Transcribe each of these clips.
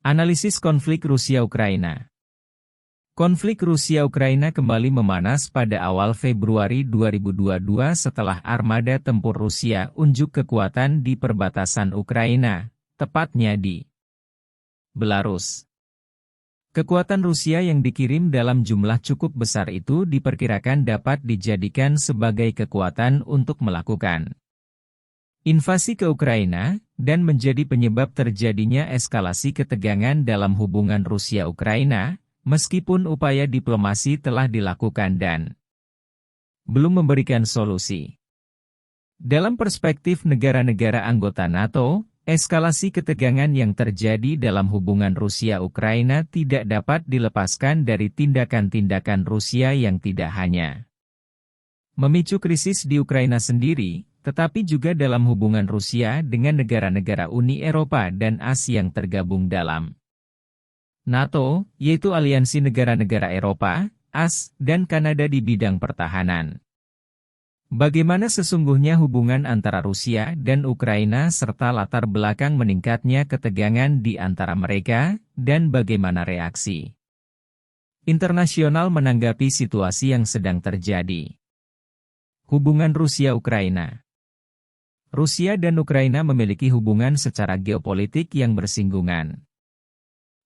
Analisis konflik Rusia-Ukraina. Konflik Rusia-Ukraina kembali memanas pada awal Februari 2022 setelah armada tempur Rusia unjuk kekuatan di perbatasan Ukraina, tepatnya di Belarus. Kekuatan Rusia yang dikirim dalam jumlah cukup besar itu diperkirakan dapat dijadikan sebagai kekuatan untuk melakukan invasi ke Ukraina, dan menjadi penyebab terjadinya eskalasi ketegangan dalam hubungan Rusia-Ukraina, meskipun upaya diplomasi telah dilakukan dan belum memberikan solusi. Dalam perspektif negara-negara anggota NATO, eskalasi ketegangan yang terjadi dalam hubungan Rusia-Ukraina tidak dapat dilepaskan dari tindakan-tindakan Rusia yang tidak hanya memicu krisis di Ukraina sendiri, tetapi juga dalam hubungan Rusia dengan negara-negara Uni Eropa dan Asia yang tergabung dalam NATO, yaitu aliansi negara-negara Eropa, AS, dan Kanada di bidang pertahanan. Bagaimana sesungguhnya hubungan antara Rusia dan Ukraina serta latar belakang meningkatnya ketegangan di antara mereka, dan bagaimana reaksi internasional menanggapi situasi yang sedang terjadi? Hubungan Rusia-Ukraina. Rusia dan Ukraina memiliki hubungan secara geopolitik yang bersinggungan.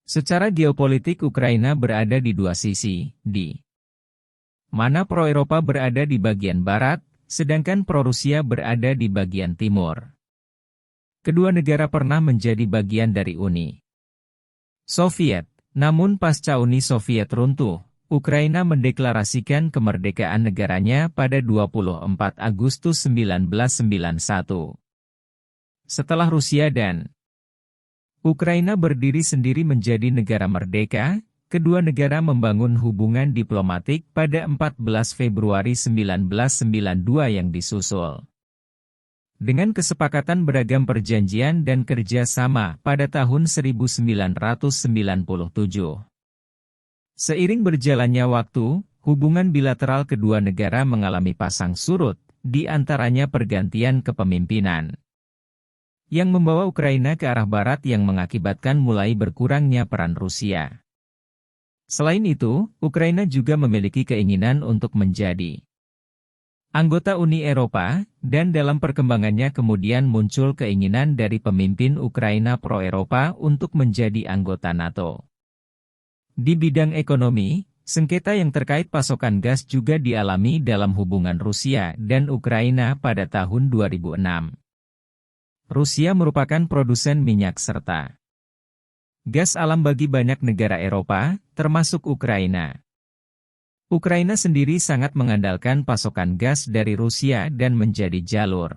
Secara geopolitik Ukraina berada di dua sisi, di mana pro-Eropa berada di bagian barat, sedangkan pro-Rusia berada di bagian timur. Kedua negara pernah menjadi bagian dari Uni Soviet, namun pasca Uni Soviet runtuh, Ukraina mendeklarasikan kemerdekaan negaranya pada 24 Agustus 1991. Setelah Rusia dan Ukraina berdiri sendiri menjadi negara merdeka, kedua negara membangun hubungan diplomatik pada 14 Februari 1992 yang disusul dengan kesepakatan beragam perjanjian dan kerjasama pada tahun 1997. Seiring berjalannya waktu, hubungan bilateral kedua negara mengalami pasang surut, di antaranya pergantian kepemimpinan yang membawa Ukraina ke arah barat yang mengakibatkan mulai berkurangnya peran Rusia. Selain itu, Ukraina juga memiliki keinginan untuk menjadi anggota Uni Eropa, dan dalam perkembangannya kemudian muncul keinginan dari pemimpin Ukraina pro-Eropa untuk menjadi anggota NATO. Di bidang ekonomi, sengketa yang terkait pasokan gas juga dialami dalam hubungan Rusia dan Ukraina pada tahun 2006. Rusia merupakan produsen minyak serta gas alam bagi banyak negara Eropa, termasuk Ukraina. Ukraina sendiri sangat mengandalkan pasokan gas dari Rusia dan menjadi jalur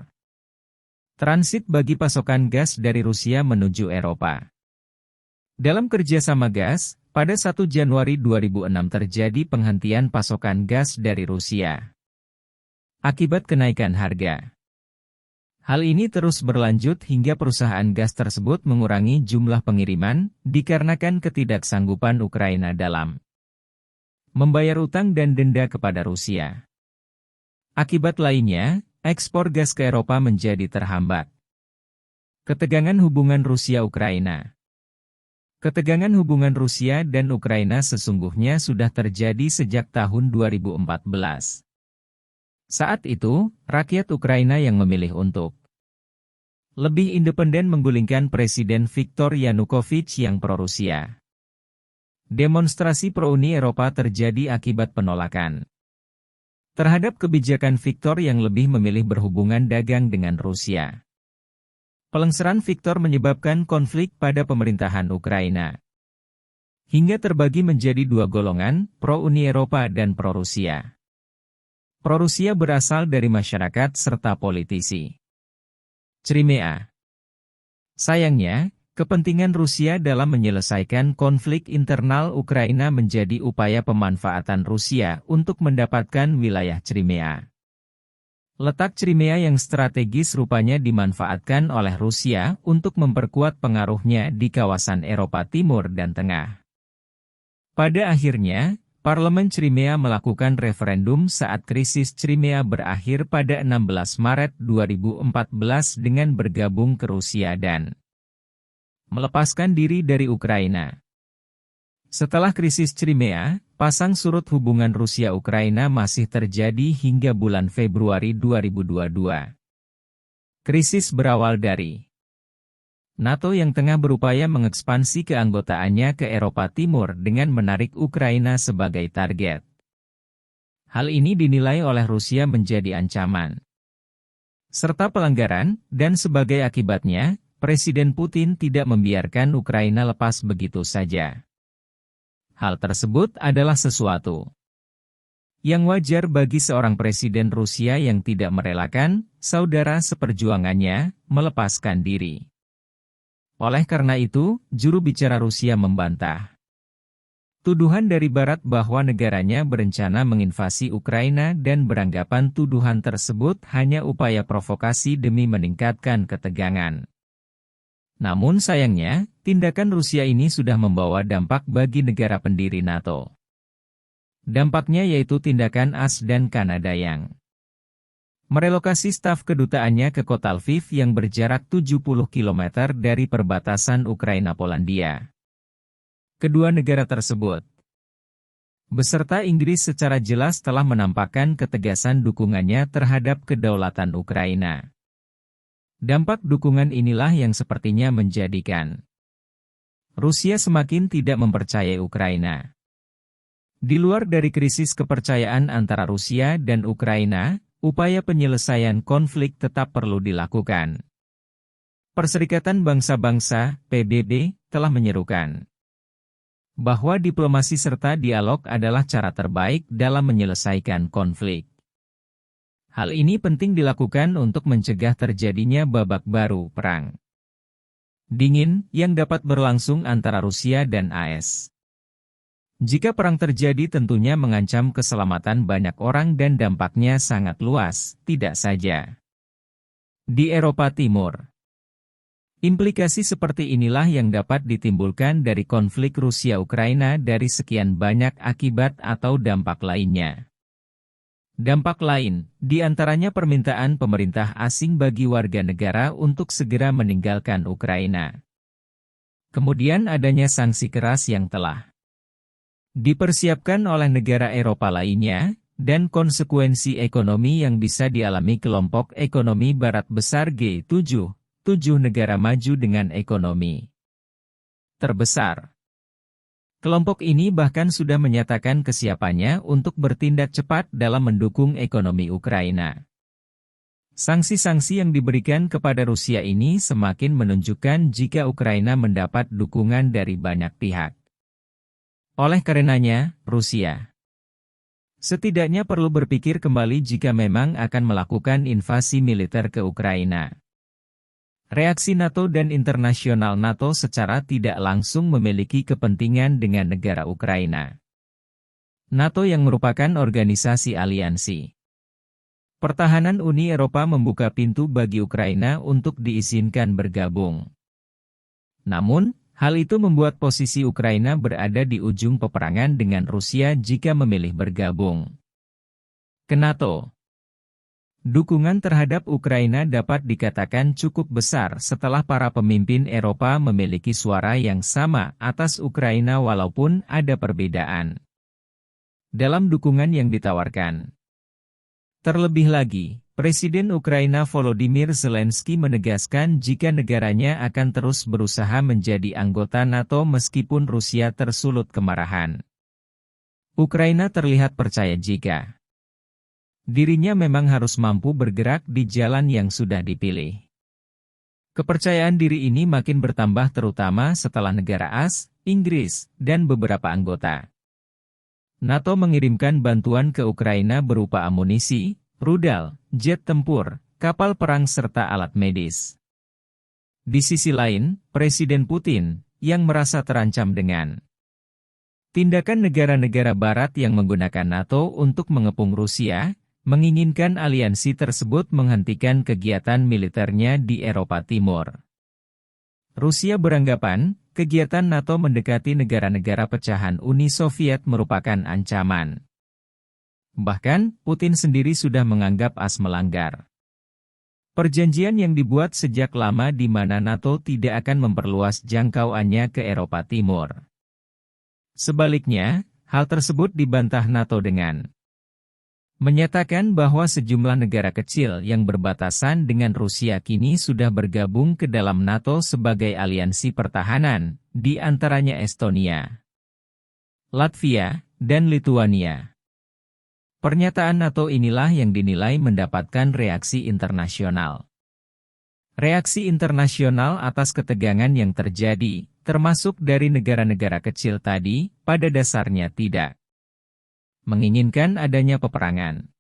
transit bagi pasokan gas dari Rusia menuju Eropa. Dalam kerjasama gas, pada 1 Januari 2006 terjadi penghentian pasokan gas dari Rusia akibat kenaikan harga. Hal ini terus berlanjut hingga perusahaan gas tersebut mengurangi jumlah pengiriman, dikarenakan ketidaksanggupan Ukraina dalam membayar utang dan denda kepada Rusia. Akibat lainnya, ekspor gas ke Eropa menjadi terhambat. Ketegangan hubungan Rusia-Ukraina. Ketegangan hubungan Rusia dan Ukraina sesungguhnya sudah terjadi sejak tahun 2014. Saat itu, rakyat Ukraina yang memilih untuk lebih independen menggulingkan Presiden Viktor Yanukovych yang pro-Rusia. Demonstrasi pro-Uni Eropa terjadi akibat penolakan terhadap kebijakan Viktor yang lebih memilih berhubungan dagang dengan Rusia. Pelengseran Viktor menyebabkan konflik pada pemerintahan Ukraina hingga terbagi menjadi dua golongan, pro-Uni Eropa dan pro-Rusia. Pro-Rusia berasal dari masyarakat serta politisi Crimea. Sayangnya, kepentingan Rusia dalam menyelesaikan konflik internal Ukraina menjadi upaya pemanfaatan Rusia untuk mendapatkan wilayah Crimea. Letak Crimea yang strategis rupanya dimanfaatkan oleh Rusia untuk memperkuat pengaruhnya di kawasan Eropa Timur dan Tengah. Pada akhirnya, Parlemen Crimea melakukan referendum saat krisis Crimea berakhir pada 16 Maret 2014 dengan bergabung ke Rusia dan Melepaskan diri dari Ukraina. Setelah krisis Crimea, pasang surut hubungan Rusia-Ukraina masih terjadi hingga bulan Februari 2022. Krisis berawal dari NATO yang tengah berupaya mengekspansi keanggotaannya ke Eropa Timur dengan menarik Ukraina sebagai target. Hal ini dinilai oleh Rusia menjadi ancaman serta pelanggaran, dan sebagai akibatnya, Presiden Putin tidak membiarkan Ukraina lepas begitu saja. Hal tersebut adalah sesuatu yang wajar bagi seorang presiden Rusia yang tidak merelakan saudara seperjuangannya melepaskan diri. Oleh karena itu, juru bicara Rusia membantah tuduhan dari Barat bahwa negaranya berencana menginvasi Ukraina dan beranggapan tuduhan tersebut hanya upaya provokasi demi meningkatkan ketegangan. Namun sayangnya, tindakan Rusia ini sudah membawa dampak bagi negara pendiri NATO. Dampaknya yaitu tindakan AS dan Kanada yang merelokasi staf kedutaannya ke kota Lviv yang berjarak 70 km dari perbatasan Ukraina-Polandia. Kedua negara tersebut, beserta Inggris secara jelas telah menampakkan ketegasan dukungannya terhadap kedaulatan Ukraina. Dampak dukungan inilah yang sepertinya menjadikan Rusia semakin tidak mempercayai Ukraina. Di luar dari krisis kepercayaan antara Rusia dan Ukraina, upaya penyelesaian konflik tetap perlu dilakukan. Perserikatan Bangsa-Bangsa, PBB, telah menyerukan bahwa diplomasi serta dialog adalah cara terbaik dalam menyelesaikan konflik. Hal ini penting dilakukan untuk mencegah terjadinya babak baru perang dingin yang dapat berlangsung antara Rusia dan AS. Jika perang terjadi tentunya mengancam keselamatan banyak orang dan dampaknya sangat luas, tidak saja di Eropa Timur. Implikasi seperti inilah yang dapat ditimbulkan dari konflik Rusia-Ukraina dari sekian banyak akibat atau dampak lainnya. Dampak lain, diantaranya permintaan pemerintah asing bagi warga negara untuk segera meninggalkan Ukraina. Kemudian adanya sanksi keras yang telah dipersiapkan oleh negara Eropa lainnya, dan konsekuensi ekonomi yang bisa dialami kelompok ekonomi Barat besar G7. 7 negara maju dengan ekonomi terbesar. Kelompok ini bahkan sudah menyatakan kesiapannya untuk bertindak cepat dalam mendukung ekonomi Ukraina. Sanksi-sanksi yang diberikan kepada Rusia ini semakin menunjukkan jika Ukraina mendapat dukungan dari banyak pihak. Oleh karenanya, Rusia setidaknya perlu berpikir kembali jika memang akan melakukan invasi militer ke Ukraina. Reaksi NATO dan internasional NATO secara tidak langsung memiliki kepentingan dengan negara Ukraina. NATO yang merupakan organisasi aliansi pertahanan Uni Eropa membuka pintu bagi Ukraina untuk diizinkan bergabung. Namun, hal itu membuat posisi Ukraina berada di ujung peperangan dengan Rusia jika memilih bergabung ke NATO. Dukungan terhadap Ukraina dapat dikatakan cukup besar setelah para pemimpin Eropa memiliki suara yang sama atas Ukraina walaupun ada perbedaan dalam dukungan yang ditawarkan. Terlebih lagi, Presiden Ukraina Volodymyr Zelensky menegaskan jika negaranya akan terus berusaha menjadi anggota NATO meskipun Rusia tersulut kemarahan. Ukraina terlihat percaya jika dirinya memang harus mampu bergerak di jalan yang sudah dipilih. Kepercayaan diri ini makin bertambah terutama setelah negara AS, Inggris, dan beberapa anggota NATO mengirimkan bantuan ke Ukraina berupa amunisi, rudal, jet tempur, kapal perang serta alat medis. Di sisi lain, Presiden Putin, yang merasa terancam dengan tindakan negara-negara Barat yang menggunakan NATO untuk mengepung Rusia, menginginkan aliansi tersebut menghentikan kegiatan militernya di Eropa Timur. Rusia beranggapan, kegiatan NATO mendekati negara-negara pecahan Uni Soviet merupakan ancaman. Bahkan, Putin sendiri sudah menganggap AS melanggar Perjanjian yang dibuat sejak lama di mana NATO tidak akan memperluas jangkauannya ke Eropa Timur. Sebaliknya, hal tersebut dibantah NATO dengan menyatakan bahwa sejumlah negara kecil yang berbatasan dengan Rusia kini sudah bergabung ke dalam NATO sebagai aliansi pertahanan, di antaranya Estonia, Latvia, dan Lituania. Pernyataan NATO inilah yang dinilai mendapatkan reaksi internasional. Reaksi internasional atas ketegangan yang terjadi, termasuk dari negara-negara kecil tadi, pada dasarnya tidak menginginkan adanya peperangan.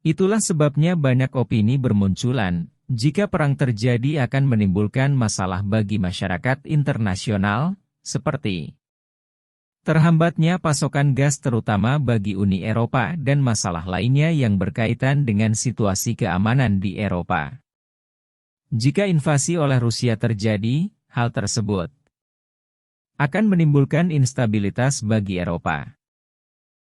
Itulah sebabnya banyak opini bermunculan, jika perang terjadi akan menimbulkan masalah bagi masyarakat internasional, seperti terhambatnya pasokan gas terutama bagi Uni Eropa dan masalah lainnya yang berkaitan dengan situasi keamanan di Eropa. Jika invasi oleh Rusia terjadi, hal tersebut akan menimbulkan instabilitas bagi Eropa.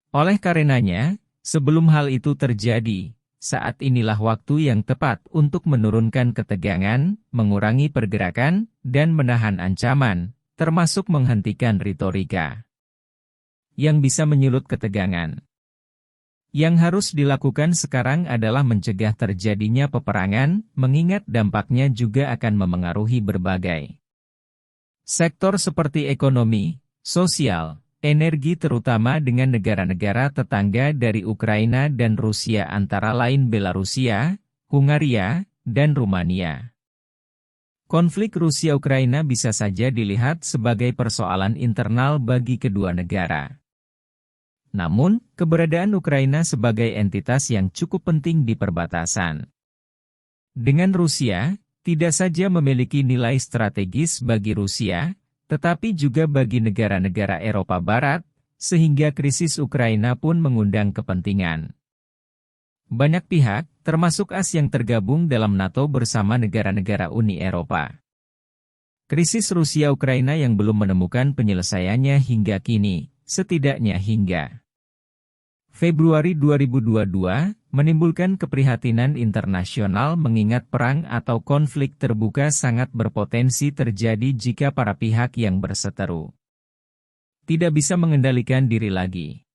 Oleh karenanya, sebelum hal itu terjadi, saat inilah waktu yang tepat untuk menurunkan ketegangan, mengurangi pergerakan, dan menahan ancaman, termasuk menghentikan retorika yang bisa menyulut ketegangan. Yang harus dilakukan sekarang adalah mencegah terjadinya peperangan, mengingat dampaknya juga akan memengaruhi berbagai sektor seperti ekonomi, sosial, energi terutama dengan negara-negara tetangga dari Ukraina dan Rusia antara lain Belarusia, Hungaria, dan Rumania. Konflik Rusia-Ukraina bisa saja dilihat sebagai persoalan internal bagi kedua negara. Namun, keberadaan Ukraina sebagai entitas yang cukup penting di perbatasan dengan Rusia, tidak saja memiliki nilai strategis bagi Rusia, tetapi juga bagi negara-negara Eropa Barat, sehingga krisis Ukraina pun mengundang kepentingan banyak pihak, termasuk AS yang tergabung dalam NATO bersama negara-negara Uni Eropa. Krisis Rusia-Ukraina yang belum menemukan penyelesaiannya hingga kini, setidaknya hingga Februari 2022, menimbulkan keprihatinan internasional mengingat perang atau konflik terbuka sangat berpotensi terjadi jika para pihak yang berseteru tidak bisa mengendalikan diri lagi.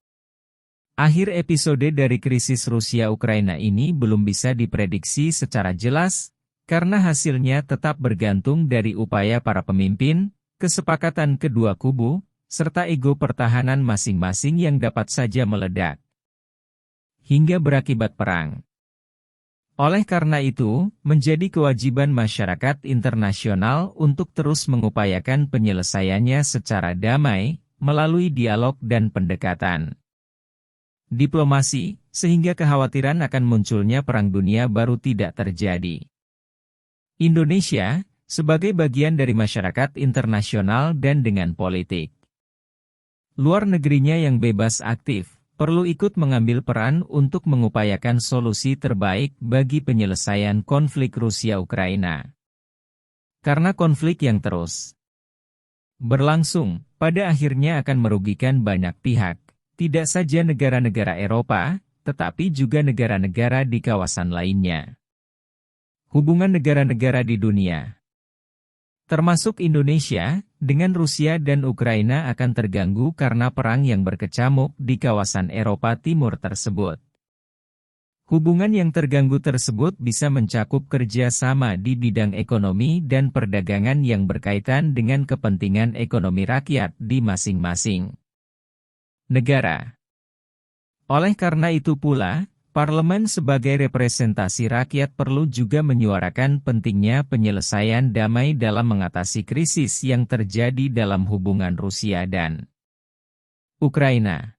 Akhir episode dari krisis Rusia-Ukraina ini belum bisa diprediksi secara jelas, karena hasilnya tetap bergantung dari upaya para pemimpin, kesepakatan kedua kubu, serta ego pertahanan masing-masing yang dapat saja meledak hingga berakibat perang. Oleh karena itu, menjadi kewajiban masyarakat internasional untuk terus mengupayakan penyelesaiannya secara damai, melalui dialog dan pendekatan diplomasi, sehingga kekhawatiran akan munculnya perang dunia baru tidak terjadi. Indonesia, sebagai bagian dari masyarakat internasional dan dengan politik luar negerinya yang bebas aktif, perlu ikut mengambil peran untuk mengupayakan solusi terbaik bagi penyelesaian konflik Rusia-Ukraina. Karena konflik yang terus berlangsung, pada akhirnya akan merugikan banyak pihak, tidak saja negara-negara Eropa, tetapi juga negara-negara di kawasan lainnya. Hubungan negara-negara di dunia, termasuk Indonesia, dengan Rusia dan Ukraina akan terganggu karena perang yang berkecamuk di kawasan Eropa Timur tersebut. Hubungan yang terganggu tersebut bisa mencakup kerjasama di bidang ekonomi dan perdagangan yang berkaitan dengan kepentingan ekonomi rakyat di masing-masing negara. Oleh karena itu pula, Parlemen sebagai representasi rakyat perlu juga menyuarakan pentingnya penyelesaian damai dalam mengatasi krisis yang terjadi dalam hubungan Rusia dan Ukraina.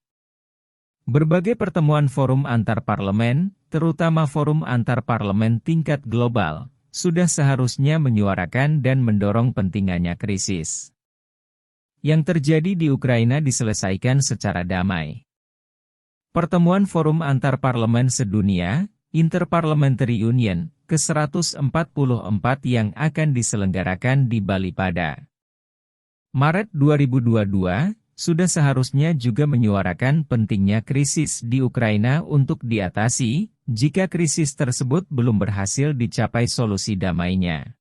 Berbagai pertemuan forum antar parlemen, terutama forum antar parlemen tingkat global, sudah seharusnya menyuarakan dan mendorong pentingnya krisis yang terjadi di Ukraina diselesaikan secara damai. Pertemuan Forum Antar Parlemen Sedunia, Interparliamentary Union, ke-144 yang akan diselenggarakan di Bali pada Maret 2022, sudah seharusnya juga menyuarakan pentingnya krisis di Ukraina untuk diatasi, jika krisis tersebut belum berhasil dicapai solusi damainya.